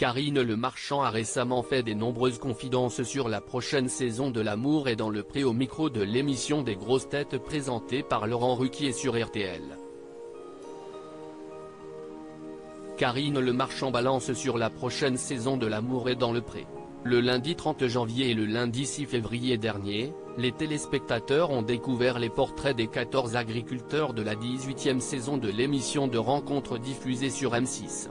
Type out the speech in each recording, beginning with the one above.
Karine Le Marchand a récemment fait de nombreuses confidences sur la prochaine saison de L'amour est dans le pré au micro de l'émission des grosses têtes présentée par Laurent Ruquier sur RTL. Karine Le Marchand balance sur la prochaine saison de L'amour est dans le pré. Le lundi 30 janvier et le lundi 6 février dernier, les téléspectateurs ont découvert les portraits des 14 agriculteurs de la 18e saison de l'émission de rencontres diffusée sur M6.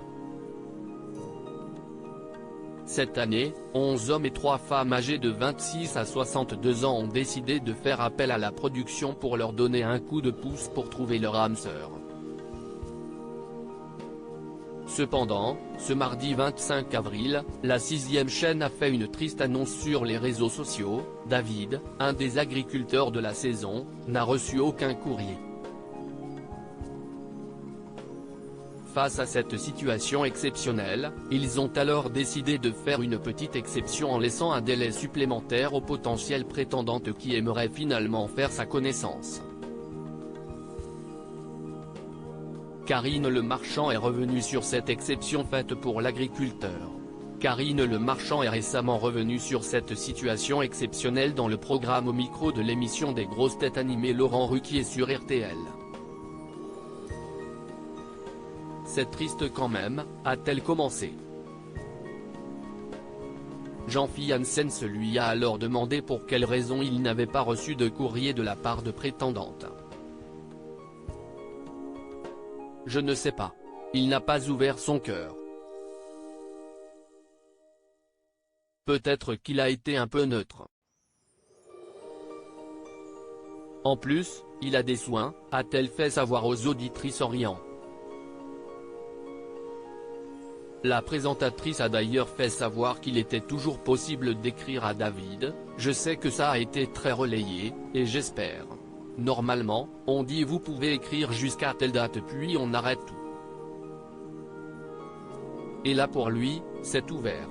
Cette année, 11 hommes et 3 femmes âgés de 26 à 62 ans ont décidé de faire appel à la production pour leur donner un coup de pouce pour trouver leur âme sœur. Cependant, ce mardi 25 avril, la 6e chaîne a fait une triste annonce sur les réseaux sociaux. David, un des agriculteurs de la saison, n'a reçu aucun courrier. Face à cette situation exceptionnelle, ils ont alors décidé de faire une petite exception en laissant un délai supplémentaire aux potentielles prétendantes qui aimeraient finalement faire sa connaissance. Karine Le Marchand est revenue sur cette exception faite pour l'agriculteur. Karine Le Marchand est récemment revenue sur cette situation exceptionnelle dans le programme au micro de l'émission des grosses têtes animée Laurent Ruquier sur RTL. C'est triste quand même, a-t-elle commencé. Jean-Philippe Janssens lui a alors demandé pour quelle raison il n'avait pas reçu de courrier de la part de prétendantes. Je ne sais pas. Il n'a pas ouvert son cœur. Peut-être qu'il a été un peu neutre. En plus, il a des soins, a-t-elle fait savoir aux auditrices en riant. La présentatrice a d'ailleurs fait savoir qu'il était toujours possible d'écrire à David. Je sais que ça a été très relayé, et j'espère. Normalement, on dit vous pouvez écrire jusqu'à telle date puis on arrête tout. Et là pour lui, c'est ouvert.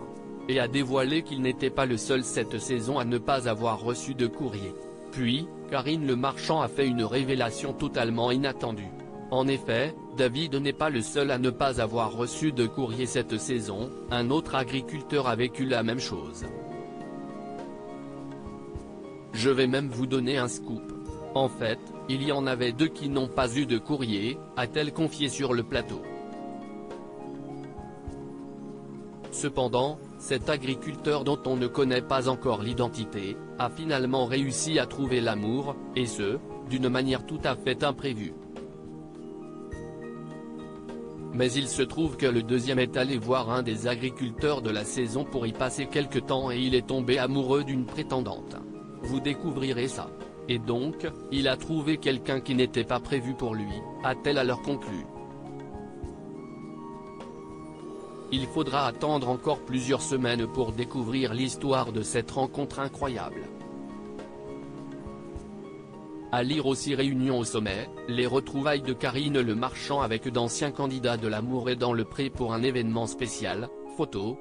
Et a dévoilé qu'il n'était pas le seul cette saison à ne pas avoir reçu de courrier. Puis, Karine Le Marchand a fait une révélation totalement inattendue. En effet, David n'est pas le seul à ne pas avoir reçu de courrier cette saison, un autre agriculteur a vécu la même chose. Je vais même vous donner un scoop. En fait, il y en avait 2 qui n'ont pas eu de courrier, a-t-elle confié sur le plateau. Cependant, cet agriculteur dont on ne connaît pas encore l'identité, a finalement réussi à trouver l'amour, et ce, d'une manière tout à fait imprévue. Mais il se trouve que le deuxième est allé voir un des agriculteurs de la saison pour y passer quelque temps et il est tombé amoureux d'une prétendante. Vous découvrirez ça. Et donc, il a trouvé quelqu'un qui n'était pas prévu pour lui, a-t-elle alors conclu. Il faudra attendre encore plusieurs semaines pour découvrir l'histoire de cette rencontre incroyable. À lire aussi Réunion au sommet, les retrouvailles de Karine Le Marchand avec d'anciens candidats de L'amour est dans le pré pour un événement spécial, photos,